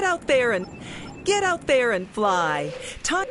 Get out there and fly. Time.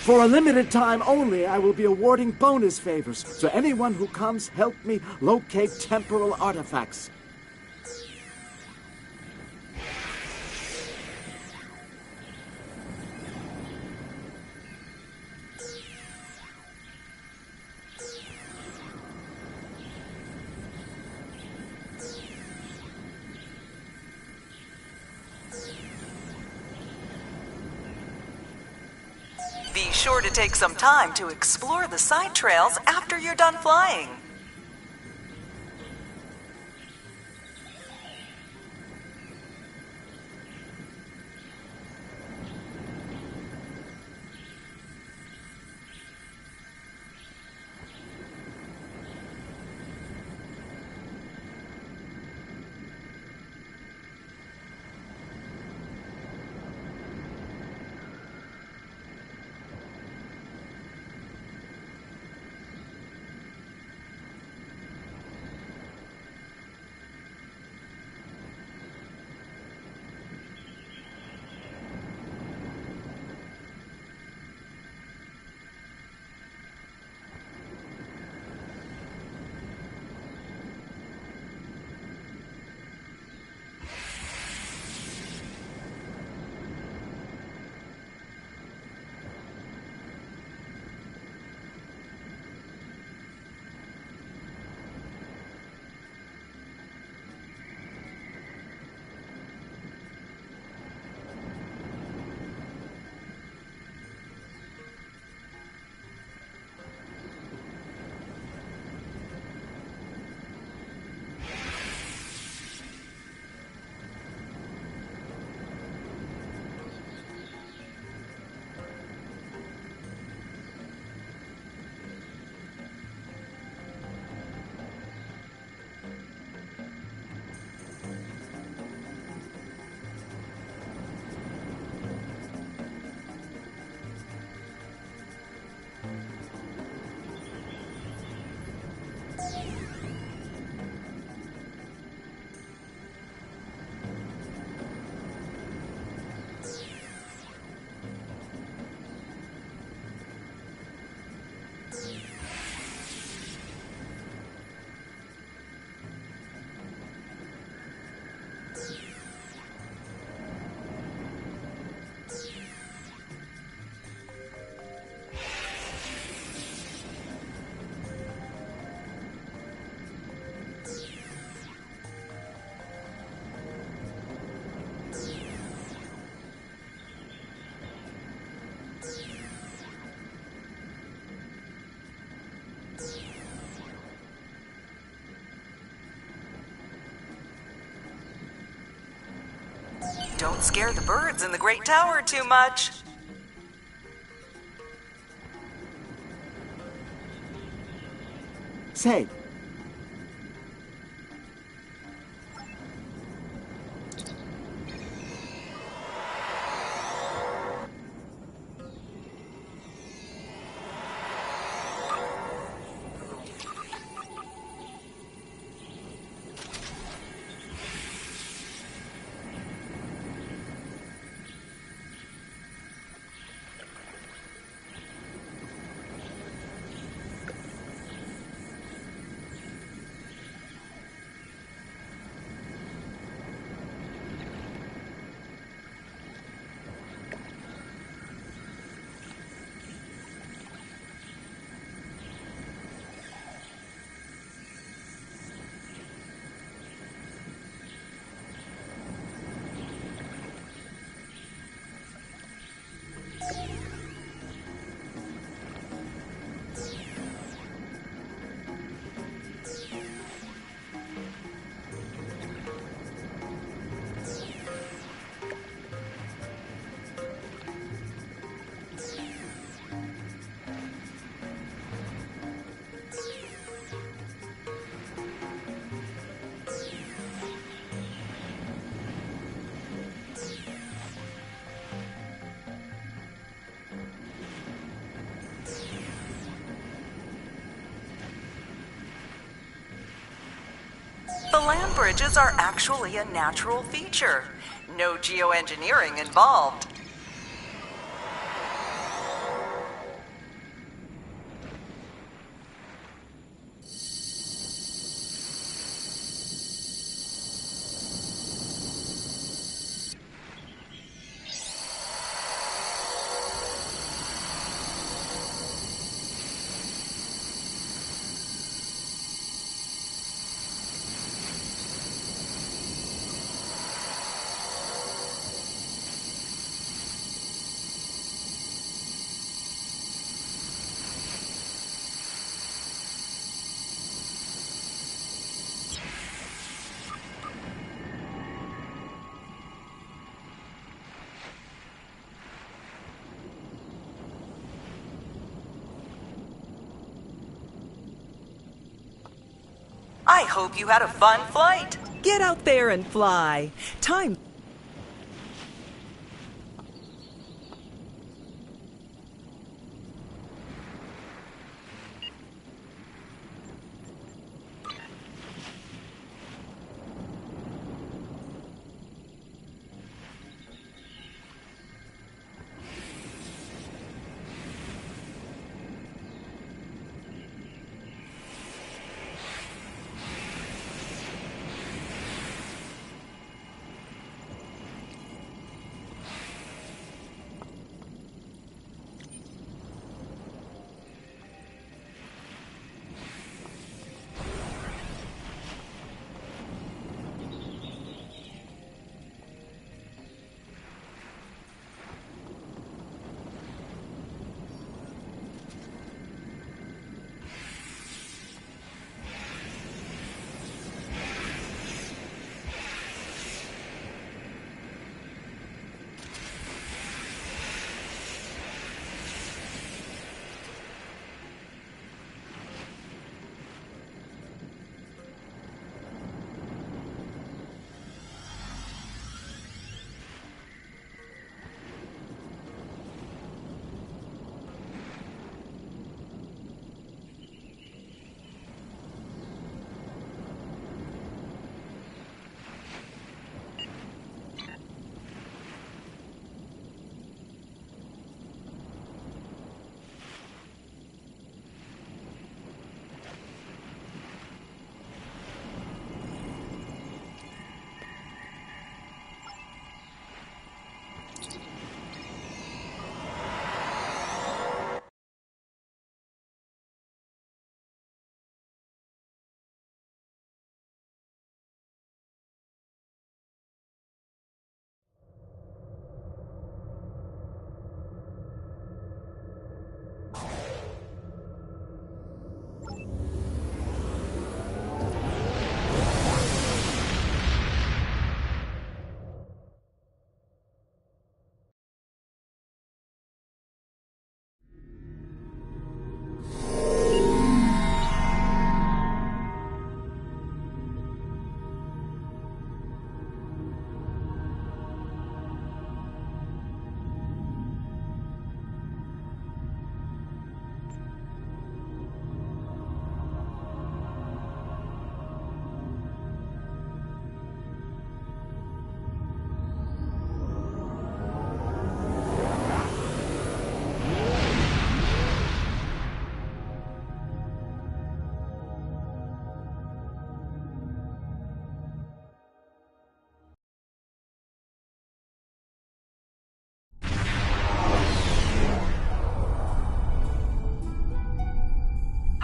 For a limited time only, I will be awarding bonus favors to anyone who comes help me locate temporal artifacts. Be sure to take some time to explore the side trails after you're done flying. Don't scare the birds in the Great Tower too much. Say, The land bridges are actually a natural feature. No geoengineering involved. I hope you had a fun flight. Get out there and fly. Time.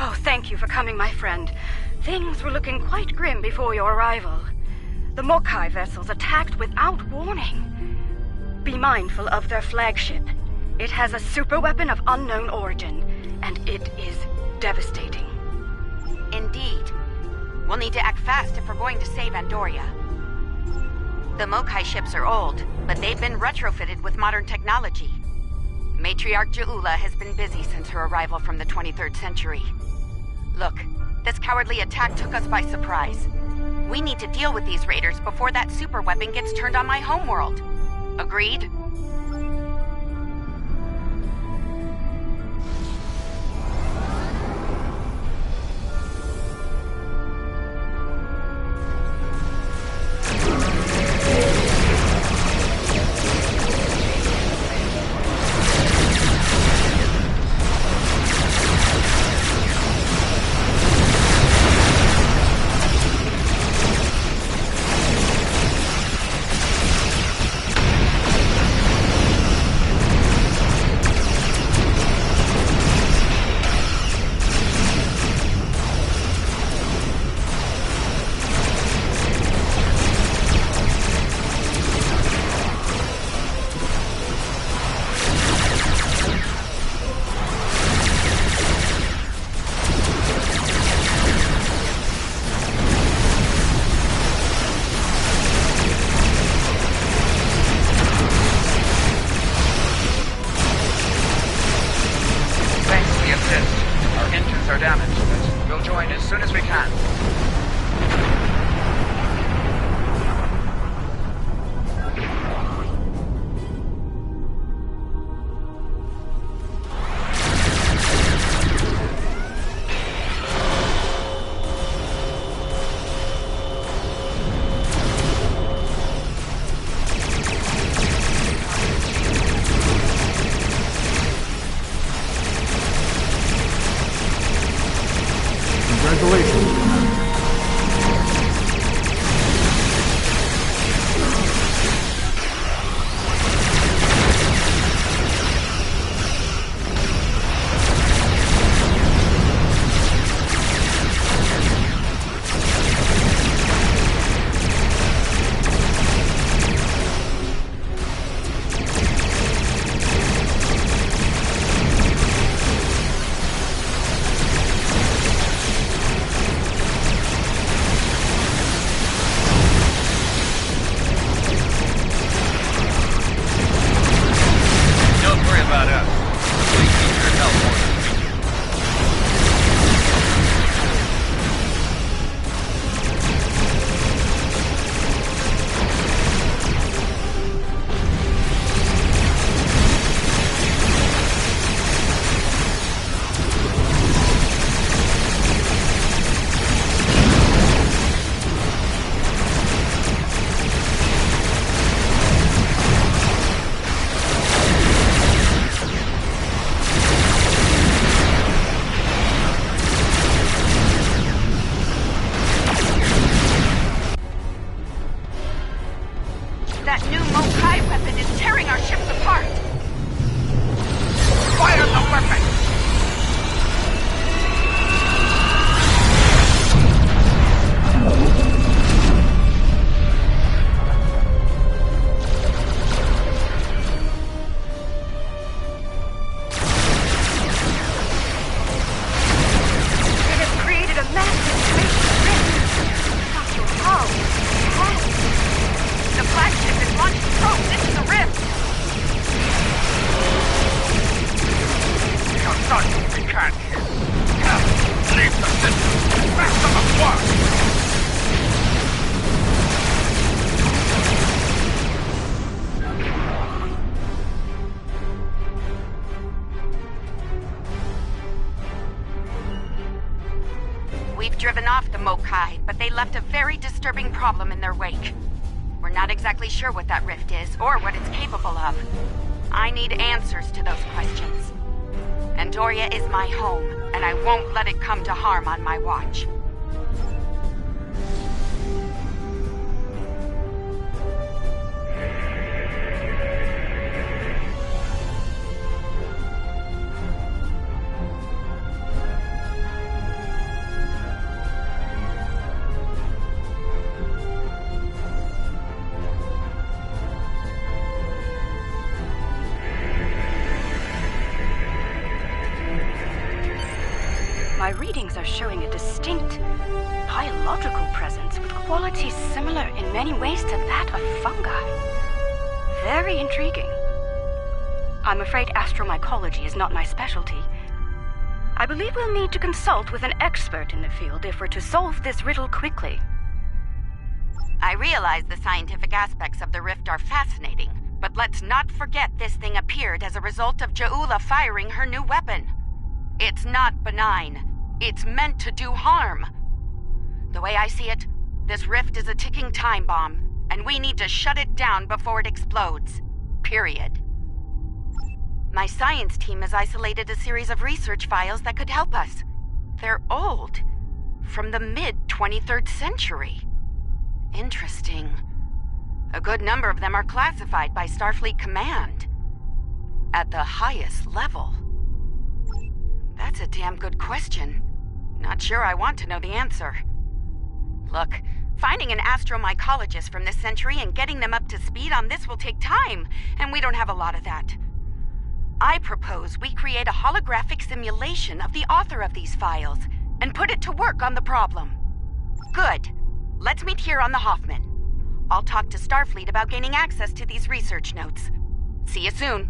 Oh, thank you for coming, my friend. Things were looking quite grim before your arrival. The Mokai vessels attacked without warning. Be mindful of their flagship. It has a superweapon of unknown origin, and it is devastating. Indeed. We'll need to act fast if we're going to save Andoria. The Mokai ships are old, but they've been retrofitted with modern technology. Matriarch Ja'ula has been busy since her arrival from the 23rd century. Look, this cowardly attack took us by surprise. We need to deal with these raiders before that superweapon gets turned on my homeworld. Agreed? Congratulations. That new Mokai weapon is tearing our ships apart! Fire the weapon! It has created a massive space rift. Not sure how. It has. The flagship is launching probes into the rift! You're done. We can't hit. Leave the system. Rest them apart. We've driven off the Mokai, but they left a very disturbing problem in their wake. We're not exactly sure what that rift is, or what it's capable of. I need answers to those questions. Andoria is my home, and I won't let it come to harm on my watch. readings are showing a distinct biological presence with qualities similar in many ways to that of fungi. Very intriguing. I'm afraid astromycology is not my specialty. I believe we'll need to consult with an expert in the field if we're to solve this riddle quickly. I realize the scientific aspects of the rift are fascinating, but let's not forget this thing appeared as a result of Ja'ula firing her new weapon. It's not benign. It's meant to do harm. The way I see it, this rift is a ticking time bomb, and we need to shut it down before it explodes. Period. My science team has isolated a series of research files that could help us. They're old, from the mid-23rd century. Interesting. A good number of them are classified by Starfleet Command. At the highest level. That's a damn good question. Not sure I want to know the answer. Look, finding an astromycologist from this century and getting them up to speed on this will take time, and we don't have a lot of that. I propose we create a holographic simulation of the author of these files and put it to work on the problem. Good. Let's meet here on the Hoffman. I'll talk to Starfleet about gaining access to these research notes. See you soon.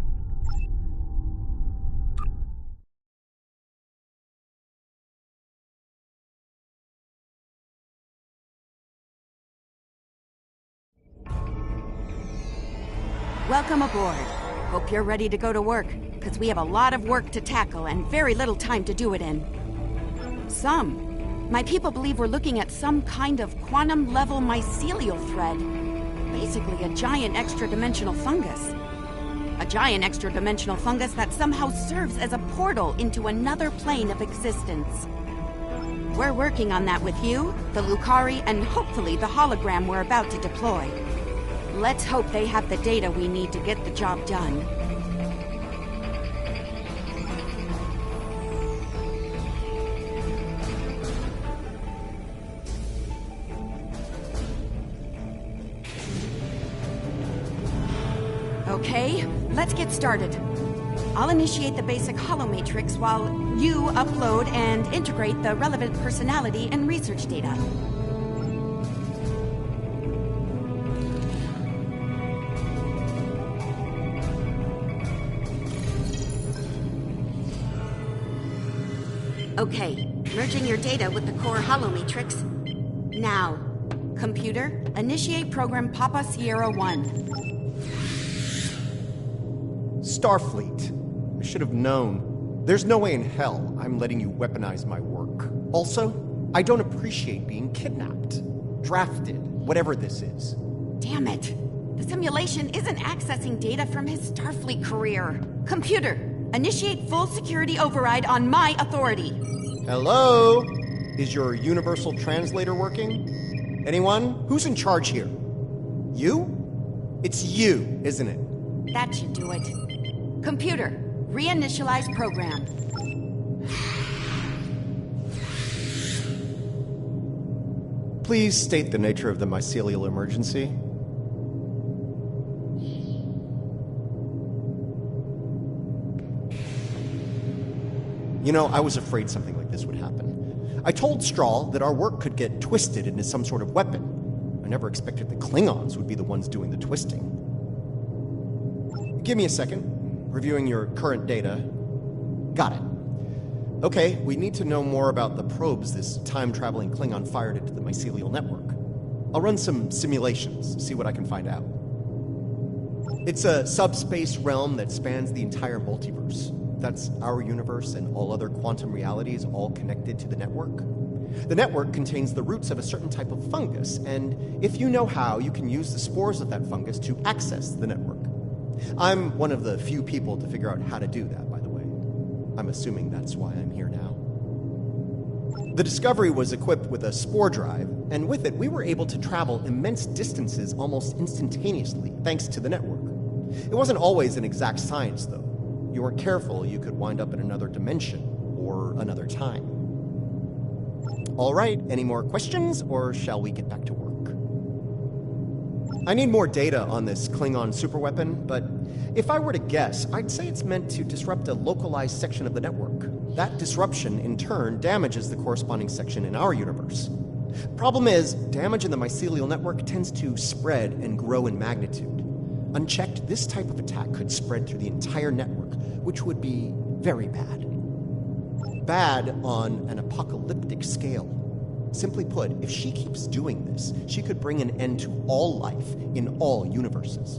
Welcome aboard. Hope you're ready to go to work, because we have a lot of work to tackle and very little time to do it in. My people believe we're looking at some kind of quantum-level mycelial thread. Basically a giant extra-dimensional fungus. A giant extra-dimensional fungus that somehow serves as a portal into another plane of existence. We're working on that with you, the Lucari, and hopefully the hologram we're about to deploy. Let's hope they have the data we need to get the job done. Okay, let's get started. I'll initiate the basic holomatrix while you upload and integrate the relevant personality and research data. Okay, merging your data with the core holomatrix. Now, computer, initiate program Papa Sierra 1. Starfleet. I should have known. There's no way in hell I'm letting you weaponize my work. Also, I don't appreciate being kidnapped, drafted, whatever this is. Damn it. The simulation isn't accessing data from his Starfleet career. Computer, initiate full security override on my authority. Hello? Is your universal translator working? Anyone? Who's in charge here? You? It's you, isn't it? That should do it. Computer, reinitialize program. Please state the nature of the mycelial emergency. You know, I was afraid something like this would happen. I told Strahl that our work could get twisted into some sort of weapon. I never expected the Klingons would be the ones doing the twisting. Give me a second. Reviewing your current data. Got it. Okay, we need to know more about the probes this time-traveling Klingon fired into the mycelial network. I'll run some simulations, see what I can find out. It's a subspace realm that spans the entire multiverse. That's our universe and all other quantum realities all connected to the network. The network contains the roots of a certain type of fungus, and if you know how, you can use the spores of that fungus to access the network. I'm one of the few people to figure out how to do that, by the way. I'm assuming that's why I'm here now. The Discovery was equipped with a spore drive, and with it, we were able to travel immense distances almost instantaneously, thanks to the network. It wasn't always an exact science, though. You weren't careful, you could wind up in another dimension, or another time. All right, any more questions, or shall we get back to work? I need more data on this Klingon superweapon, but if I were to guess, I'd say it's meant to disrupt a localized section of the network. That disruption, in turn, damages the corresponding section in our universe. Problem is, damage in the mycelial network tends to spread and grow in magnitude. Unchecked, this type of attack could spread through the entire network, which would be very bad. Bad on an apocalyptic scale. Simply put, if she keeps doing this, she could bring an end to all life in all universes.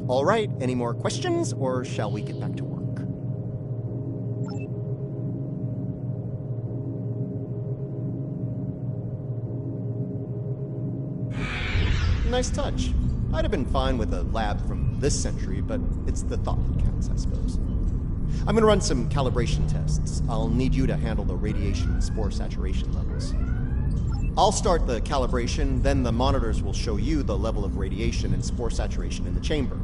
All right, any more questions, or shall we get back to work? Nice touch. I'd have been fine with a lab from this century, but it's the thought that counts, I suppose. I'm going to run some calibration tests. I'll need you to handle the radiation and spore saturation levels. I'll start the calibration, then the monitors will show you the level of radiation and spore saturation in the chamber.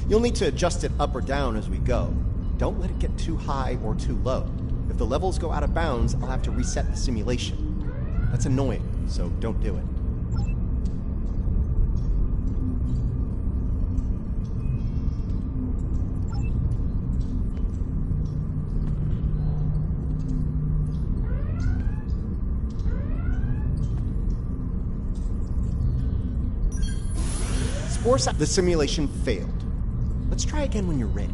You'll need to adjust it up or down as we go. Don't let it get too high or too low. If the levels go out of bounds, I'll have to reset the simulation. That's annoying, so don't do it. The simulation failed. Let's try again when you're ready.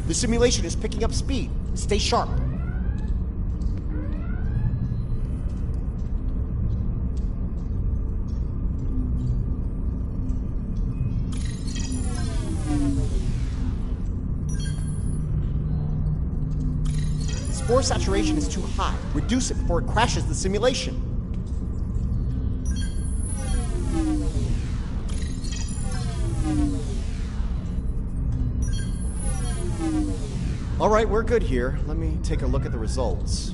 The simulation is picking up speed. Stay sharp. Spore saturation is too high. Reduce it before it crashes the simulation. All right, we're good here. Let me take a look at the results.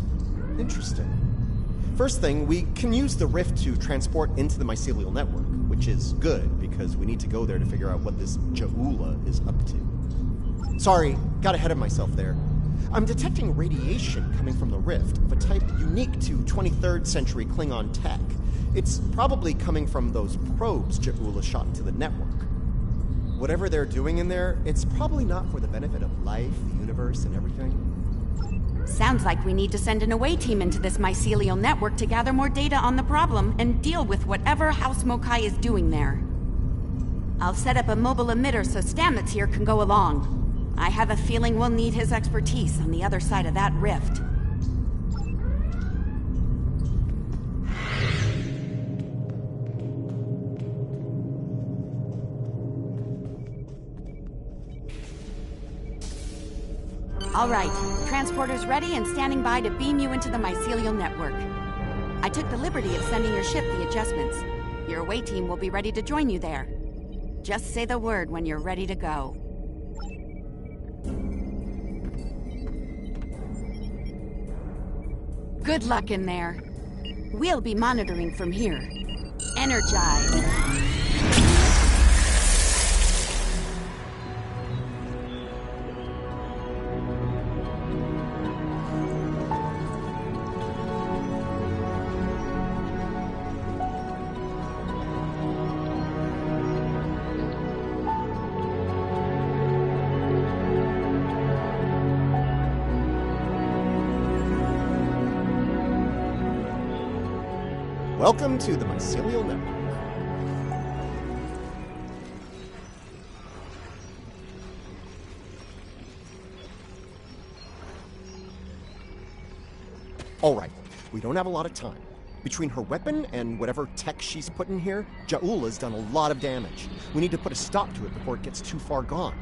Interesting. First thing, we can use the rift to transport into the mycelial network, which is good because we need to go there to figure out what this Jaula is up to. Sorry, got ahead of myself there. I'm detecting radiation coming from the rift of a type unique to 23rd century Klingon tech. It's probably coming from those probes Jaula shot into the network. Whatever they're doing in there, it's probably not for the benefit of life, the universe, and everything. Sounds like we need to send an away team into this mycelial network to gather more data on the problem and deal with whatever House Mokai is doing there. I'll set up a mobile emitter so Stamets here can go along. I have a feeling we'll need his expertise on the other side of that rift. All right, transporter's ready and standing by to beam you into the mycelial network. I took the liberty of sending your ship the adjustments. Your away team will be ready to join you there. Just say the word when you're ready to go. Good luck in there. We'll be monitoring from here. Energize. Welcome to the mycelial network. All right, we don't have a lot of time. Between her weapon and whatever tech she's put in here, Jaula's done a lot of damage. We need to put a stop to it before it gets too far gone.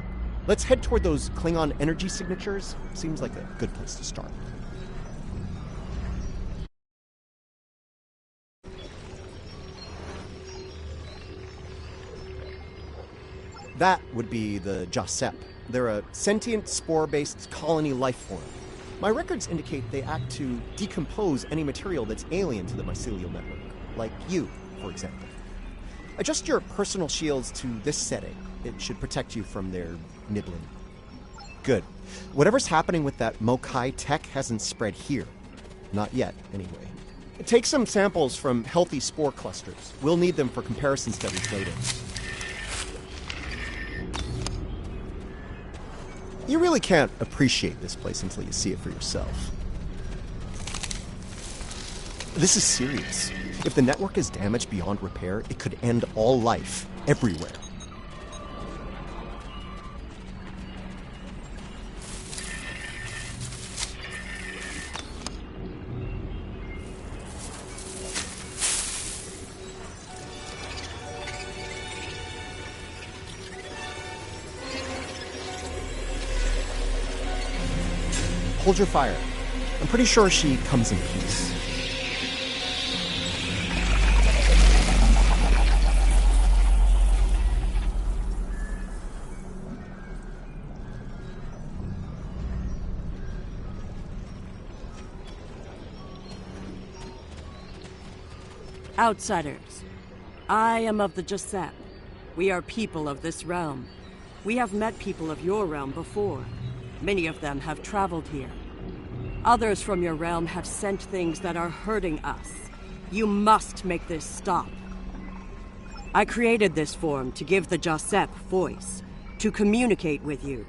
Let's head toward those Klingon energy signatures. Seems like a good place to start. That would be the Jasep, They're a sentient, spore-based colony life form. My records indicate they act to decompose any material that's alien to the mycelial network, like you, for example. Adjust your personal shields to this setting. It should protect you from their nibbling. Good. Whatever's happening with that Mokai tech hasn't spread here. Not yet, anyway. Take some samples from healthy spore clusters. We'll need them for comparison studies later. You really can't appreciate this place until you see it for yourself. This is serious. If the network is damaged beyond repair, it could end all life, everywhere. Hold your fire. I'm pretty sure she comes in peace. Outsiders, I am of the Giuseppe. We are people of this realm. We have met people of your realm before. Many of them have traveled here. Others from your realm have sent things that are hurting us. You must make this stop. I created this form to give the Giuseppe voice, to communicate with you.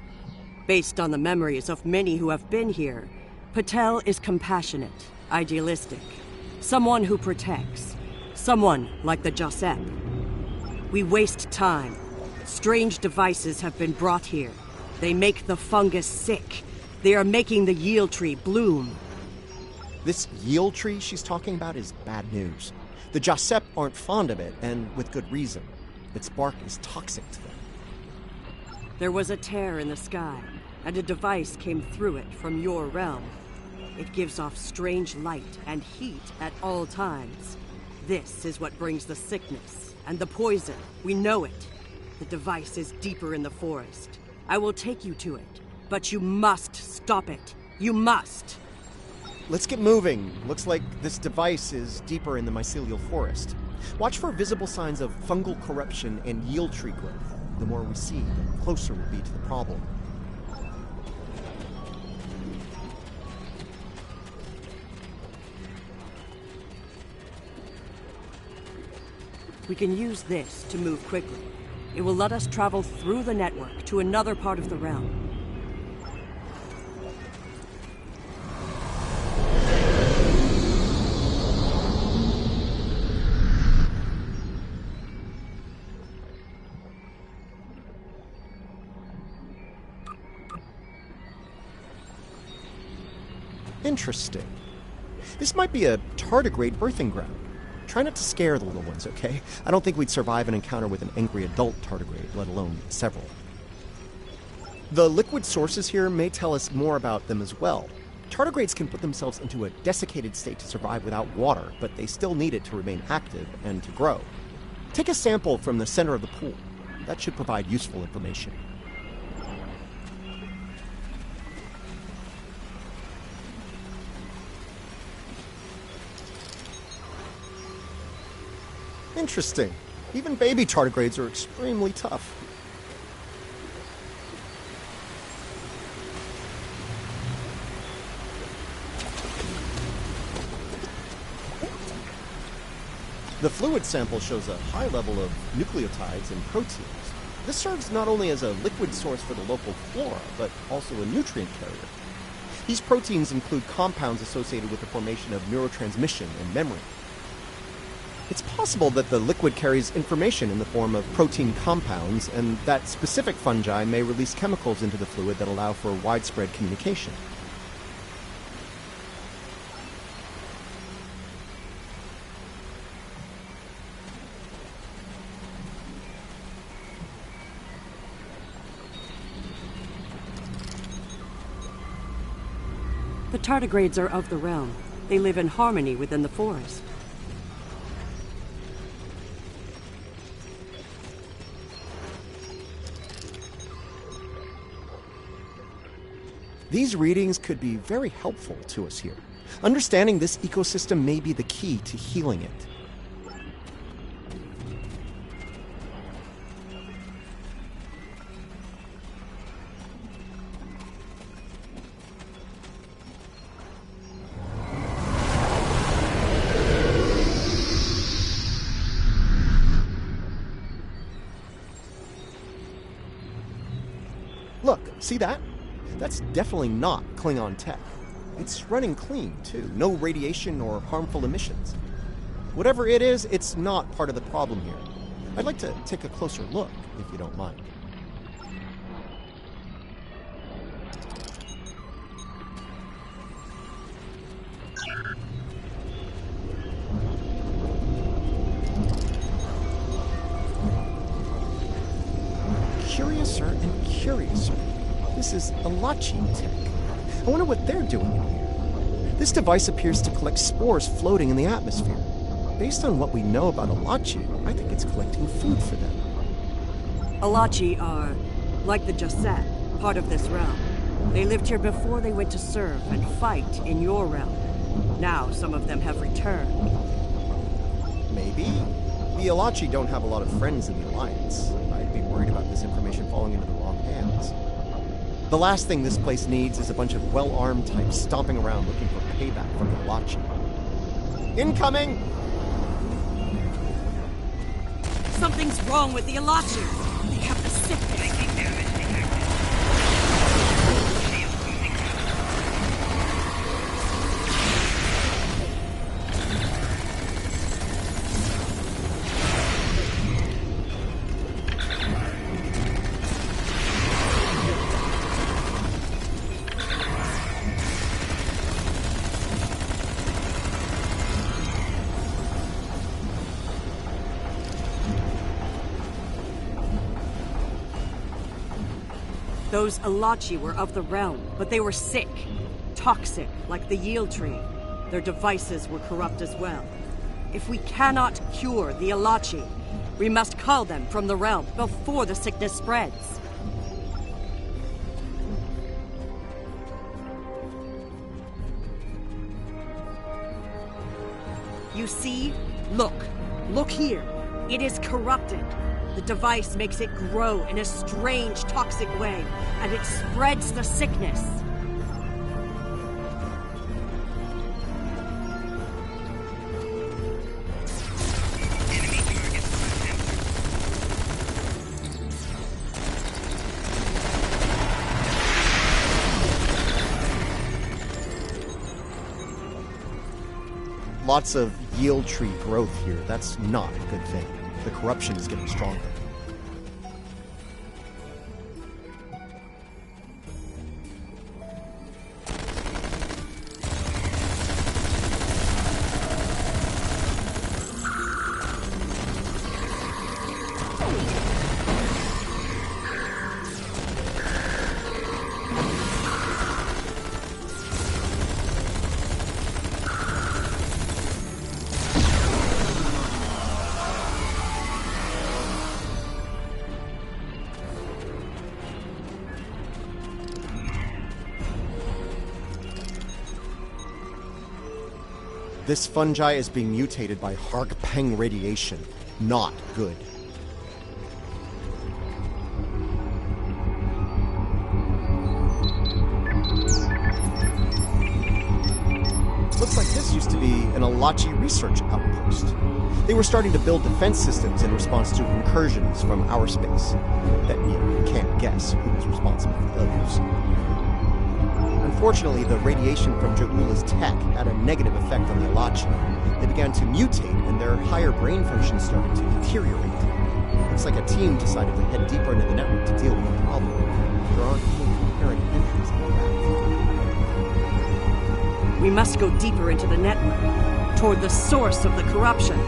Based on the memories of many who have been here, Patel is compassionate, idealistic, someone who protects, someone like the Giuseppe. We waste time. Strange devices have been brought here. They make the fungus sick. They are making the yield tree bloom. This yield tree she's talking about is bad news. The Giuseppe aren't fond of it, and with good reason. Its bark is toxic to them. There was a tear in the sky, and a device came through it from your realm. It gives off strange light and heat at all times. This is what brings the sickness and the poison. We know it. The device is deeper in the forest. I will take you to it, but you must stop it. You must! Let's get moving. Looks like this device is deeper in the mycelial forest. Watch for visible signs of fungal corruption and yield tree growth. The more we see, the closer we'll be to the problem. We can use this to move quickly. It will let us travel through the network to another part of the realm. Interesting. This might be a tardigrade birthing ground. Try not to scare the little ones, okay? I don't think we'd survive an encounter with an angry adult tardigrade, let alone several. The liquid sources here may tell us more about them as well. Tardigrades can put themselves into a desiccated state to survive without water, but they still need it to remain active and to grow. Take a sample from the center of the pool. That should provide useful information. Interesting. Even baby tardigrades are extremely tough. The fluid sample shows a high level of nucleotides and proteins. This serves not only as a liquid source for the local flora, but also a nutrient carrier. These proteins include compounds associated with the formation of neurotransmission and memory. It's possible that the liquid carries information in the form of protein compounds, and that specific fungi may release chemicals into the fluid that allow for widespread communication. The tardigrades are of the realm. They live in harmony within the forest. These readings could be very helpful to us here. Understanding this ecosystem may be the key to healing it. Look, see that? That's definitely not Klingon tech. It's running clean, too. No radiation or harmful emissions. Whatever it is, it's not part of the problem here. I'd like to take a closer look, if you don't mind. Curiouser and curiouser. This is Alachi tech. I wonder what they're doing in here. This device appears to collect spores floating in the atmosphere. Based on what we know about Alachi, I think it's collecting food for them. Alachi are, like the Jasset, part of this realm. They lived here before they went to serve and fight in your realm. Now some of them have returned. Maybe. The Alachi don't have a lot of friends in the Alliance. I'd be worried about this information falling into the wrong hands. The last thing this place needs is a bunch of well-armed types stomping around looking for payback from the Alachi. Incoming! Something's wrong with the Alachi. They have the sickness. Those Alachi were of the realm, but they were sick. Toxic, like the yield tree. Their devices were corrupt as well. If we cannot cure the Alachi, we must cull them from the realm before the sickness spreads. You see? Look. Look here. It is corrupted. The device makes it grow in a strange, toxic way, and it spreads the sickness. Lots of yield tree growth here. That's not a good thing. The corruption is getting stronger. This fungi is being mutated by Hargpeng radiation. Not good. Looks like this used to be an Alachi research outpost. They were starting to build defense systems in response to incursions from our space. That you can't guess who was responsible for those. Unfortunately, the radiation from Ja'ula's tech had a negative effect on the Alachi. They began to mutate, and their higher brain function started to deteriorate. Looks like a team decided to head deeper into the network to deal with the problem. There aren't any apparent entries in the back. We must go deeper into the network, toward the source of the corruption.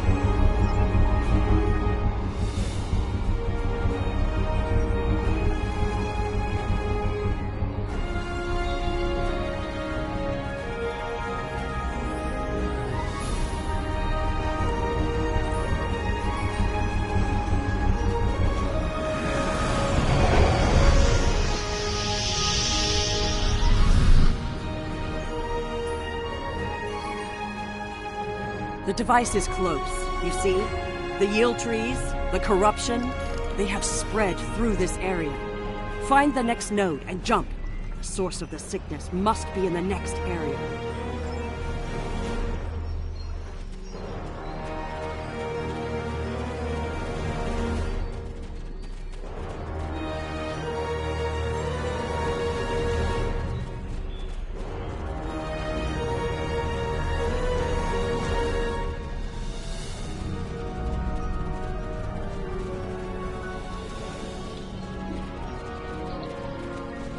The device is close, you see? The yield trees, the corruption, they have spread through this area. Find the next node and jump. The source of the sickness must be in the next area.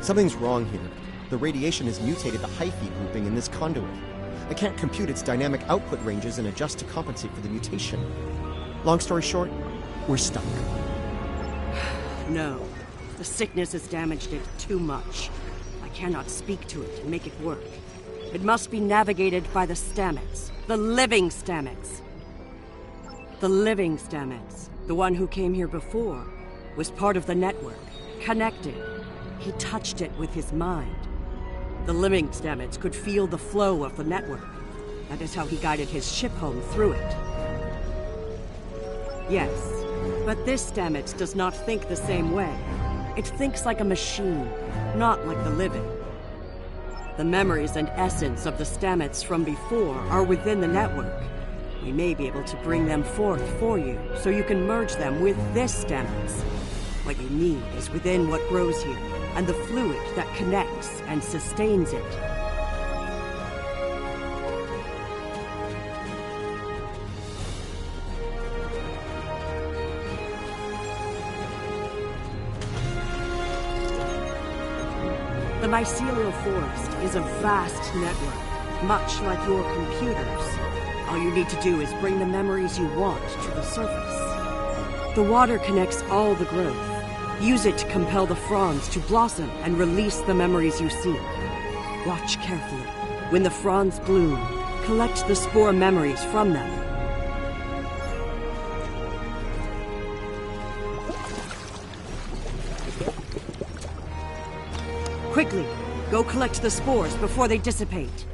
Something's wrong here. The radiation has mutated the hyphae grouping in this conduit. I can't compute its dynamic output ranges and adjust to compensate for the mutation. Long story short, we're stuck. No. The sickness has damaged it too much. I cannot speak to it and make it work. It must be navigated by the Stamets. The living Stamets. The living Stamets, the one who came here before, was part of the network, connected. He touched it with his mind. The living Stamets could feel the flow of the network. That is how he guided his ship home through it. Yes, but this Stamets does not think the same way. It thinks like a machine, not like the living. The memories and essence of the Stamets from before are within the network. We may be able to bring them forth for you, so you can merge them with this Stamets. What you need is within what grows here, and the fluid that connects and sustains it. The mycelial forest is a vast network, much like your computers. All you need to do is bring the memories you want to the surface. The water connects all the growth. Use it to compel the fronds to blossom and release the memories you seek. Watch carefully. When the fronds bloom, collect the spore memories from them. Quickly, go collect the spores before they dissipate.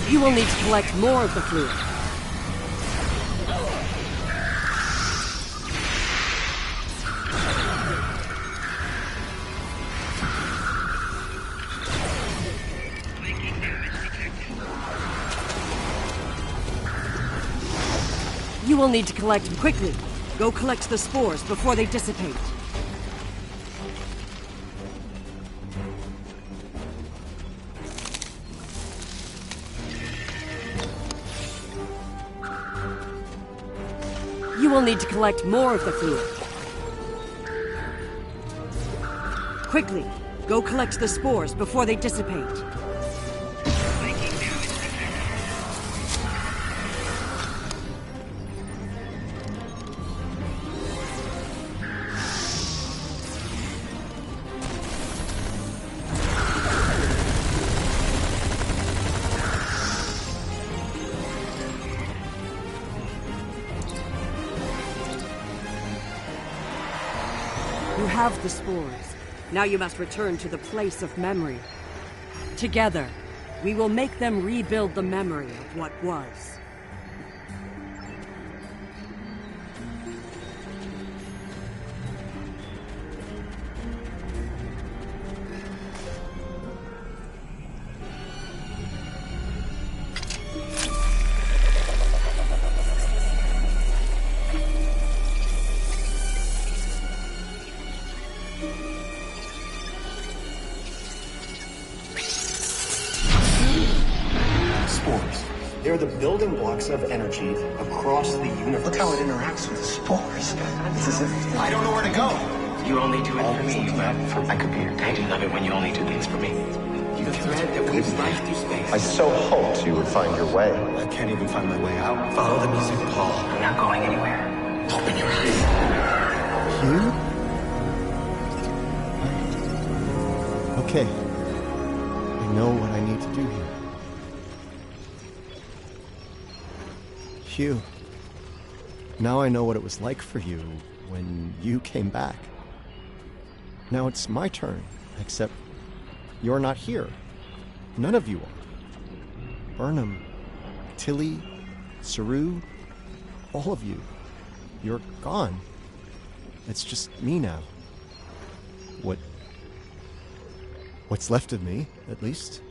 You will need to collect more of the fluid. You will need to collect quickly. Go collect the spores before they dissipate. You will need to collect more of the fluid. Quickly, go collect the spores before they dissipate. You have the spores. Now you must return to the place of memory. Together, we will make them rebuild the memory of what was. They're the building blocks of energy across the universe. Look how it interacts with the spores. It's as if I don't know where to go. you only do it for me. I could be your dad. I do love it when you only do things for me. The thread that weaves life through space. I so hoped you would find your way. I can't even find my way out. Follow the music, Paul. I'm not going anywhere. Open your eyes. Hugh? Okay. I know what I need to do here. Hugh. Now I know what it was like for you, when you came back. Now it's my turn, except you're not here. None of you are. Burnham, Tilly, Saru, all of you. You're gone. It's just me now. What's left of me, at least.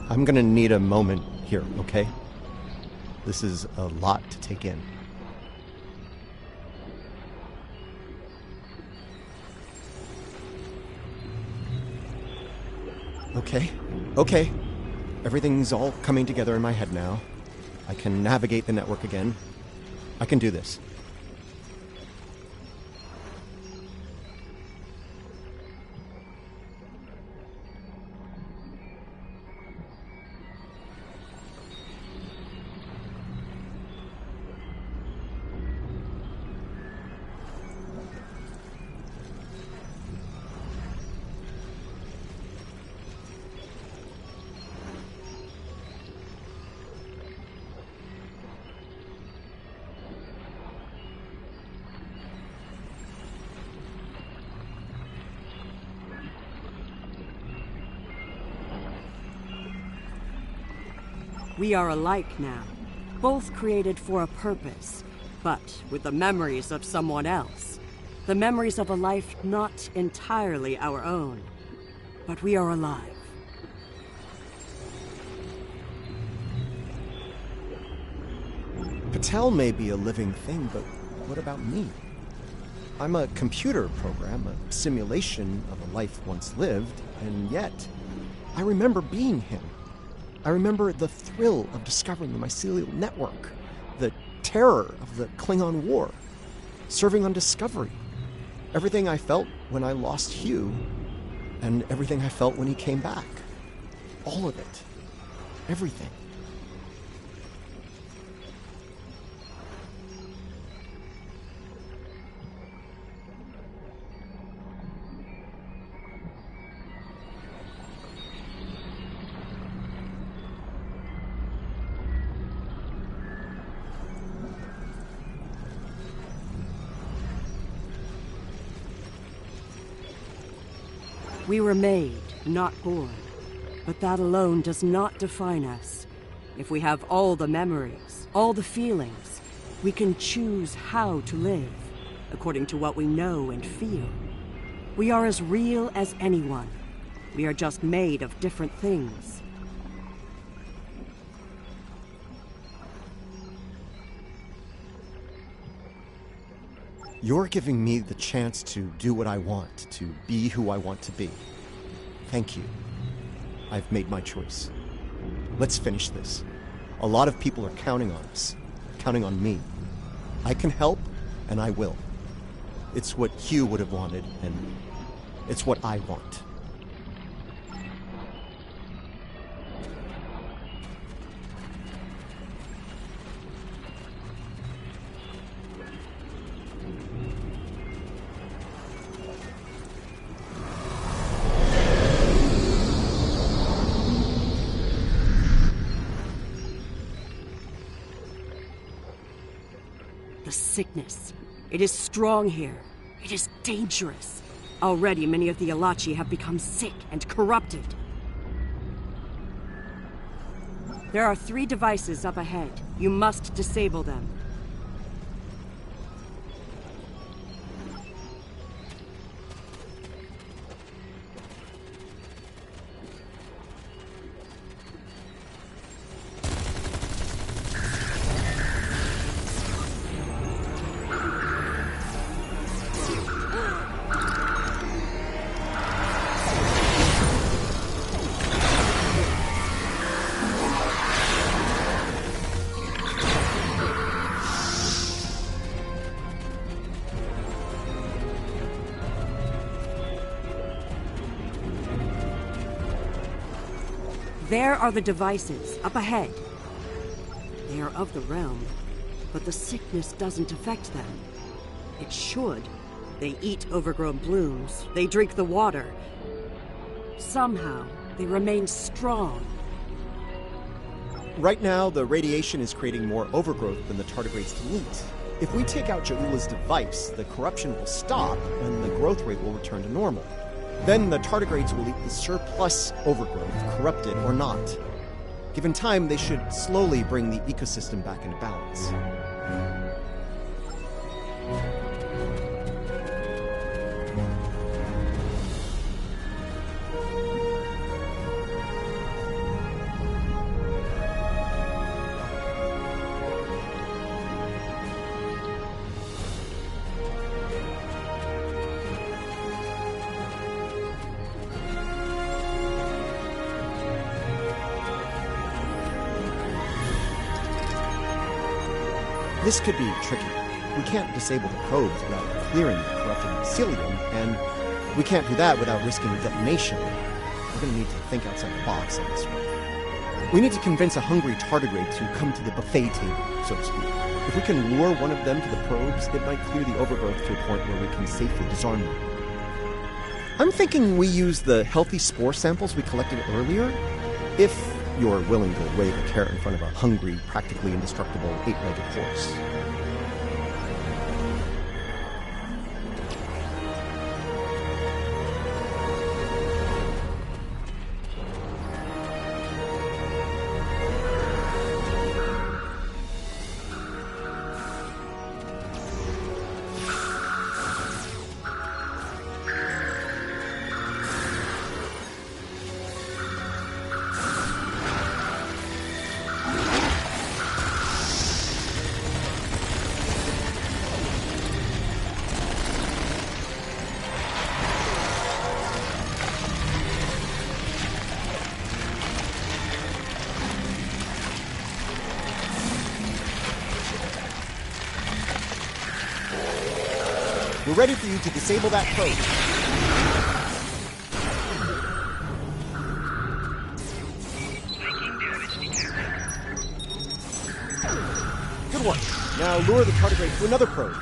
I'm gonna need a moment here, okay? This is a lot to take in. Okay. Everything's all coming together in my head now. I can navigate the network again. I can do this. We are alike now, both created for a purpose, but with the memories of someone else. The memories of a life not entirely our own. But we are alive. Patel may be a living thing, but what about me? I'm a computer program, a simulation of a life once lived, and yet I remember being him. I remember the thrill of discovering the mycelial network, the terror of the Klingon War, serving on Discovery, everything I felt when I lost Hugh, and everything I felt when he came back. All of it. Everything. We were made, not born. But that alone does not define us. If we have all the memories, all the feelings, we can choose how to live, according to what we know and feel. We are as real as anyone. We are just made of different things. You're giving me the chance to do what I want, to be who I want to be. Thank you. I've made my choice. Let's finish this. A lot of people are counting on us, counting on me. I can help, and I will. It's what Hugh would have wanted, and it's what I want. Sickness. It is strong here. It is dangerous. Already many of the Alachi have become sick and corrupted. There are 3 devices up ahead. You must disable them. There are the devices, up ahead. They are of the realm, but the sickness doesn't affect them. It should. They eat overgrown blooms. They drink the water. Somehow, they remain strong. Right now, the radiation is creating more overgrowth than the tardigrades can eat. If we take out Ja'ula's device, the corruption will stop and the growth rate will return to normal. Then the tardigrades will eat the surplus overgrowth, corrupted or not. Given time, they should slowly bring the ecosystem back into balance. This could be tricky. We can't disable the probes without clearing the corrupted mycelium, and we can't do that without risking detonation. We're going to need to think outside the box on this one. We need to convince a hungry tardigrade to come to the buffet table, so to speak. If we can lure one of them to the probes, it might clear the overgrowth to a point where we can safely disarm them. I'm thinking we use the healthy spore samples we collected earlier, if you're willing to wave a carrot in front of a hungry, practically indestructible 8-legged horse. We're ready for you to disable that probe. Good one. Now lure the tardigrade to another probe.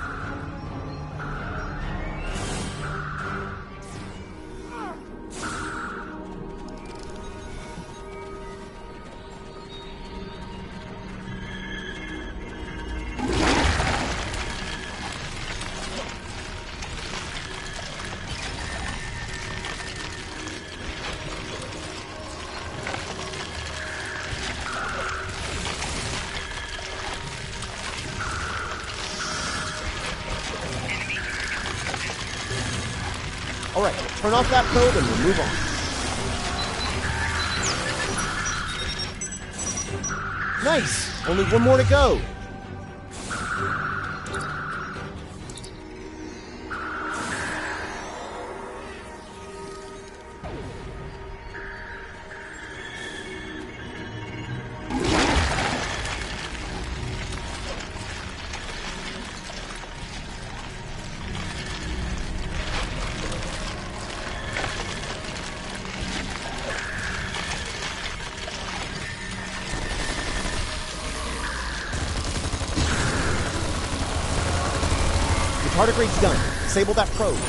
All right, turn off that probe and we'll move on. Nice! Only one more to go. Tardigrade's done. Disable that probe.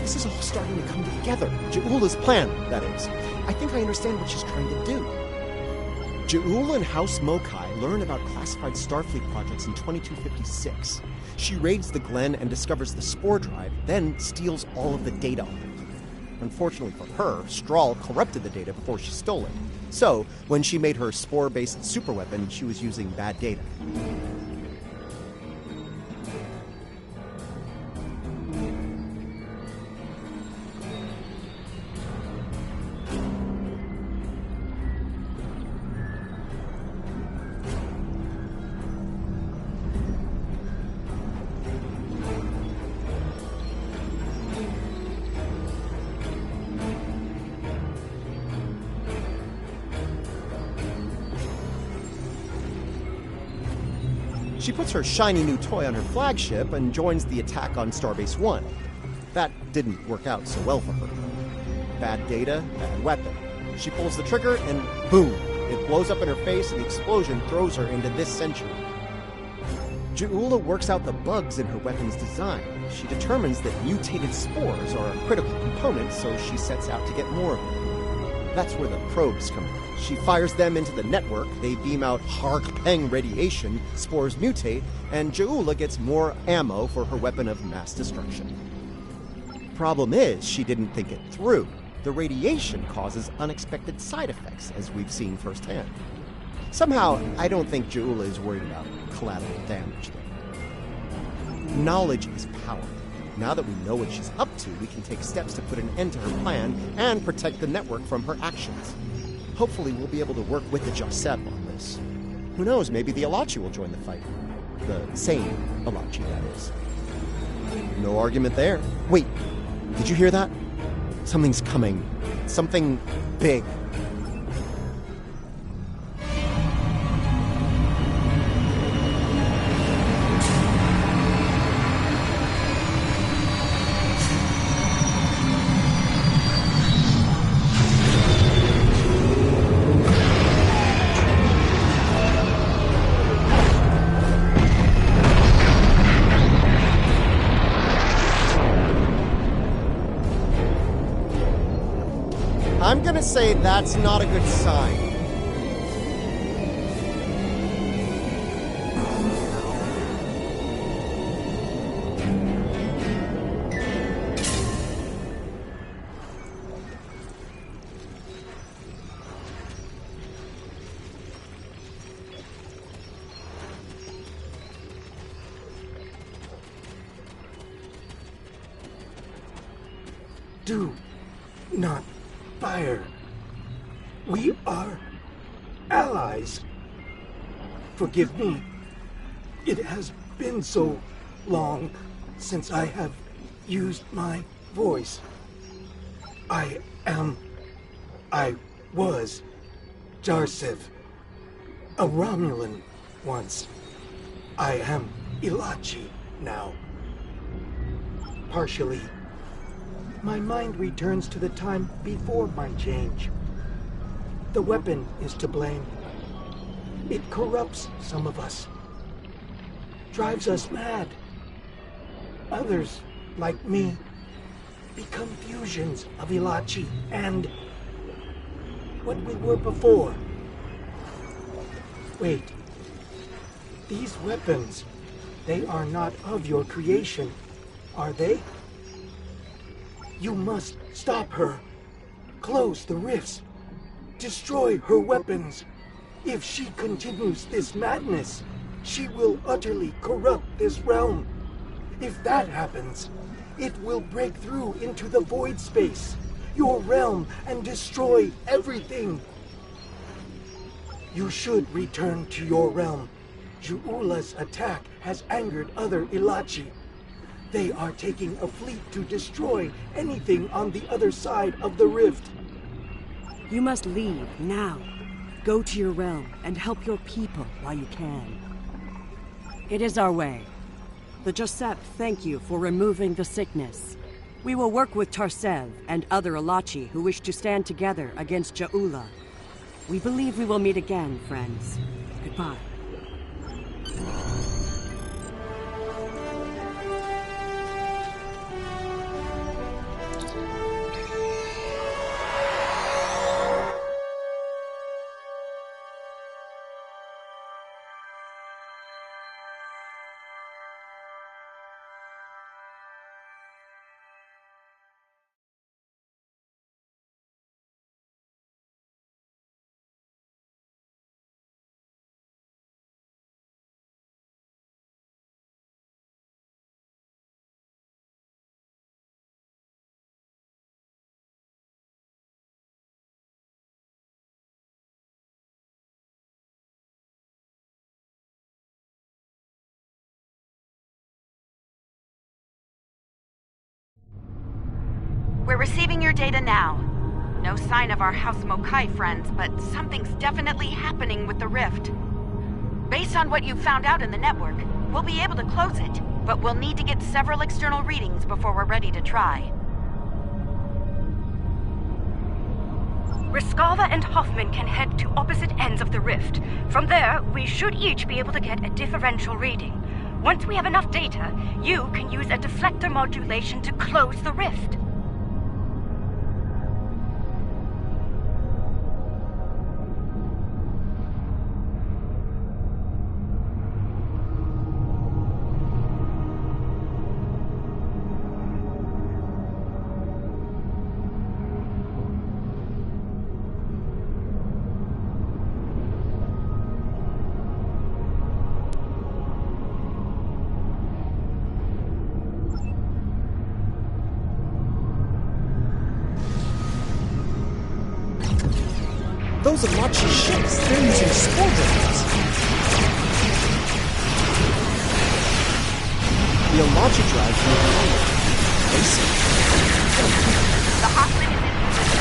This is all starting to come together. Ja'ula's plan, that is. I think I understand what she's trying to do. Ja'ula and House Mokai learn about classified Starfleet projects in 2256. She raids the Glen and discovers the spore drive, then steals all of the data on it. Unfortunately for her, Strahl corrupted the data before she stole it. So, when she made her spore-based superweapon, she was using bad data. She puts her shiny new toy on her flagship and joins the attack on Starbase 1. That didn't work out so well for her. Bad data, bad weapon. She pulls the trigger and boom! It blows up in her face and the explosion throws her into this century. Ja'ula works out the bugs in her weapon's design. She determines that mutated spores are a critical component, so she sets out to get more of them. That's where the probes come in. She fires them into the network, they beam out Hark-Peng radiation, spores mutate, and Ja'ula gets more ammo for her weapon of mass destruction. Problem is, she didn't think it through. The radiation causes unexpected side effects, as we've seen firsthand. Somehow, I don't think Ja'ula is worried about collateral damage, though. Knowledge is power. Now that we know what she's up to, we can take steps to put an end to her plan and protect the network from her actions. Hopefully we'll be able to work with the Josep on this. Who knows, maybe the Alachi will join the fight. The same Alachi, that is. No argument there. Wait, did you hear that? Something's coming. Something big. I'm gonna say that's not a good sign. Do not fire. We are allies. Forgive me. It has been so long since I have used my voice. I was Jarsev, a Romulan once. I am Ilachi now. Partially. My mind returns to the time before my change. The weapon is to blame. It corrupts some of us. Drives us mad. Others, like me, become fusions of Ilachi and what we were before. Wait. These weapons, they are not of your creation, are they? You must stop her. Close the rifts. Destroy her weapons. If she continues this madness, she will utterly corrupt this realm. If that happens, it will break through into the void space, your realm, and destroy everything. You should return to your realm. Ja'ula's attack has angered other Ilachi. They are taking a fleet to destroy anything on the other side of the rift. You must leave now. Go to your realm and help your people while you can. It is our way. The Josep thank you for removing the sickness. We will work with Tarsev and other Alachi who wish to stand together against Ja'ula. We believe we will meet again, friends. Goodbye. We're receiving your data now. No sign of our House Mokai friends, but something's definitely happening with the rift. Based on what you've found out in the network, we'll be able to close it, but we'll need to get several external readings before we're ready to try. Riskava and Hoffman can head to opposite ends of the rift. From there, we should each be able to get a differential reading. Once we have enough data, you can use a deflector modulation to close the rift. Those are Machi ships. They're using squadrons. The Amachi drive from the The Hoffman is in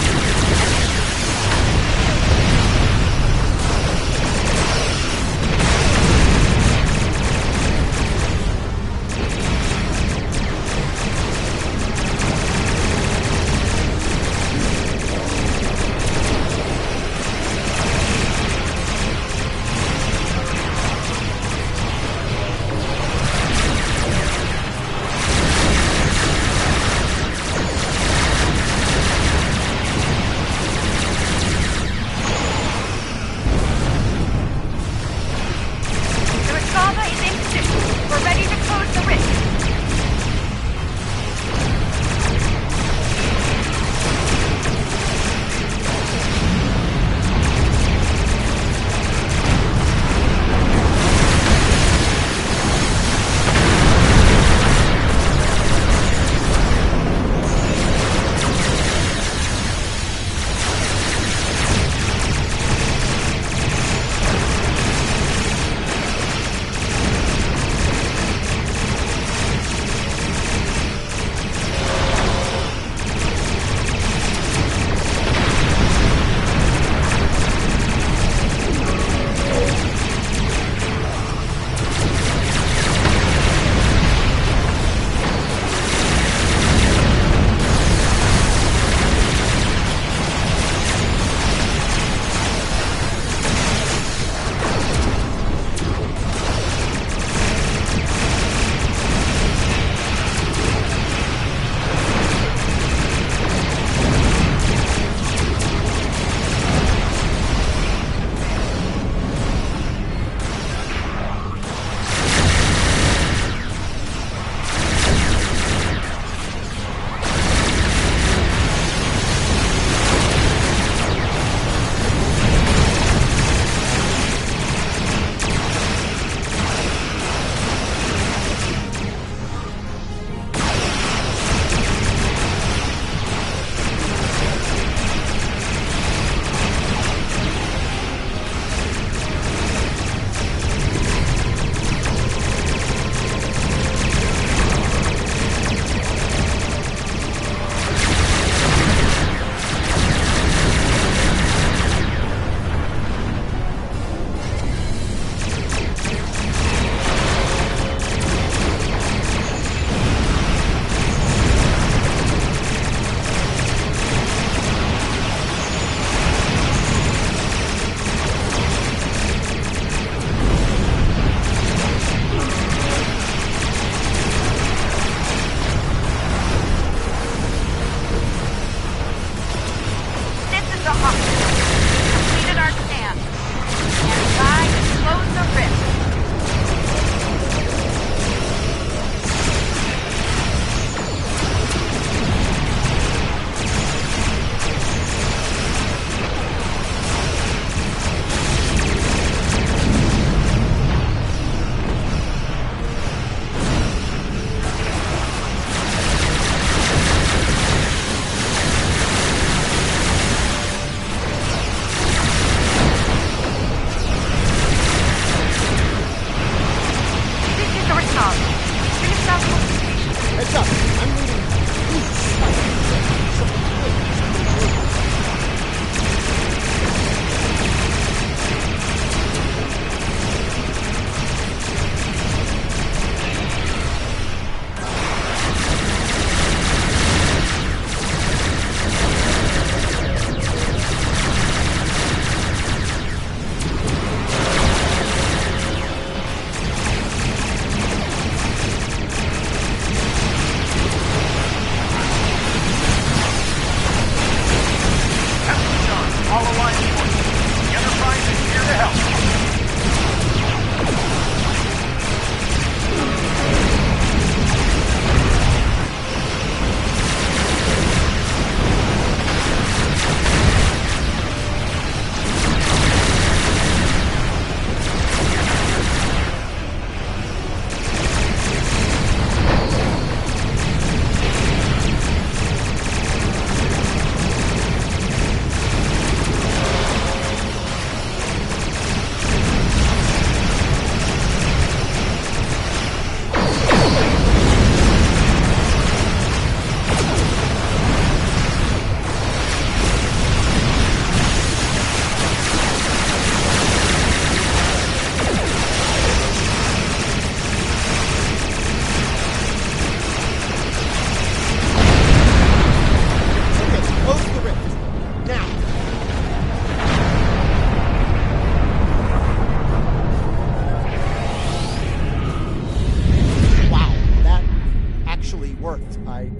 worked. I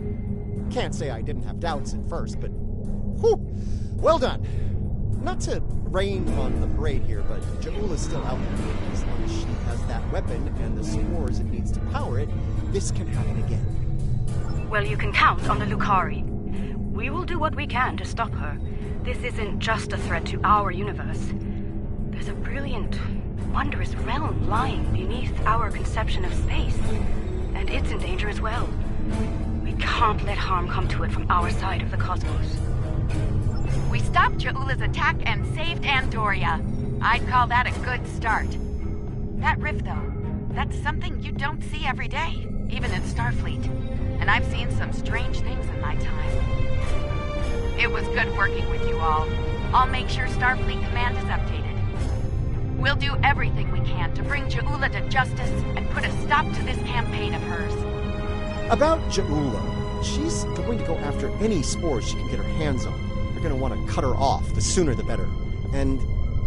can't say I didn't have doubts at first, but whew, well done. Not to rain on the parade here, but Ja'ula's still out there. As long as she has that weapon and the spores it needs to power it, this can happen again. Well, you can count on the Lucari. We will do what we can to stop her. This isn't just a threat to our universe. There's a brilliant, wondrous realm lying beneath our conception of space. And it's in danger as well. We can't let harm come to it from our side of the cosmos. We stopped Ja'ula's attack and saved Andoria. I'd call that a good start. That rift, though, that's something you don't see every day, even in Starfleet. And I've seen some strange things in my time. It was good working with you all. I'll make sure Starfleet Command is updated. We'll do everything we can to bring Ja'ula to justice and put a stop to this campaign of hers. About Ja'ula, she's going to go after any spores she can get her hands on. You're going to want to cut her off, the sooner the better. And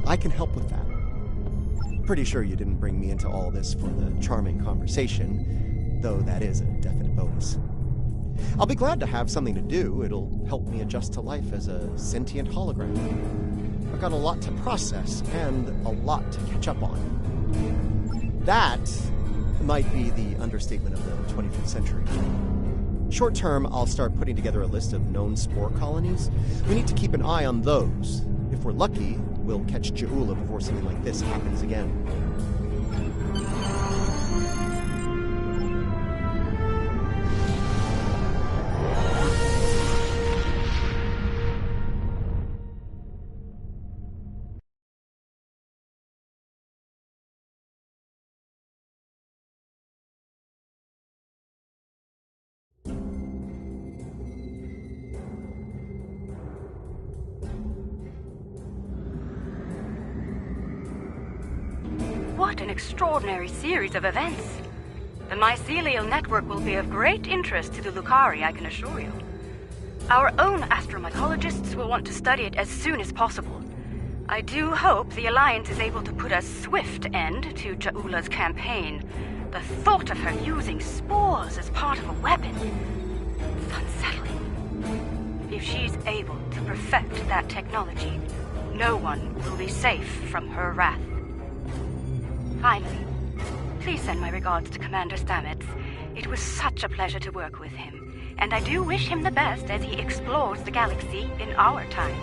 I can help with that. Pretty sure you didn't bring me into all this for the charming conversation, though that is a definite bonus. I'll be glad to have something to do. It'll help me adjust to life as a sentient hologram. I've got a lot to process and a lot to catch up on. That might be the understatement of the 25th century. Short term, I'll start putting together a list of known spore colonies. We need to keep an eye on those. If we're lucky, we'll catch Ja'ula before something like this happens again. What an extraordinary series of events. The mycelial network will be of great interest to the Lucari, I can assure you. Our own astromycologists will want to study it as soon as possible. I do hope the Alliance is able to put a swift end to Ja'ula's campaign. The thought of her using spores as part of a weapon, it's unsettling. If she's able to perfect that technology, no one will be safe from her wrath. Finally, please send my regards to Commander Stamets. It was such a pleasure to work with him, and I do wish him the best as he explores the galaxy in our time.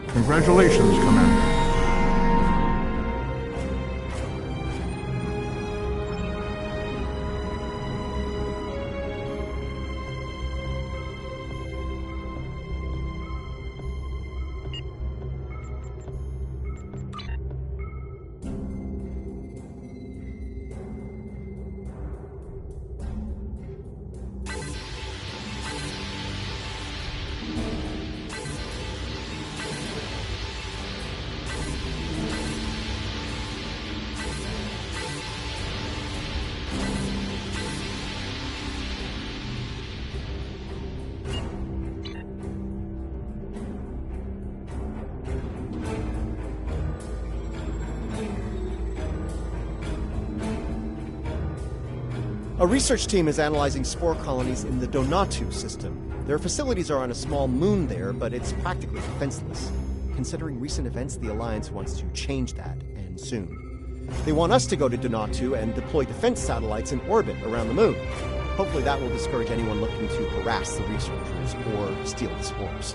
Congratulations, Commander. A research team is analyzing spore colonies in the Donatu system. Their facilities are on a small moon there, but it's practically defenseless. Considering recent events, the Alliance wants to change that, and soon. They want us to go to Donatu and deploy defense satellites in orbit around the moon. Hopefully that will discourage anyone looking to harass the researchers or steal the spores.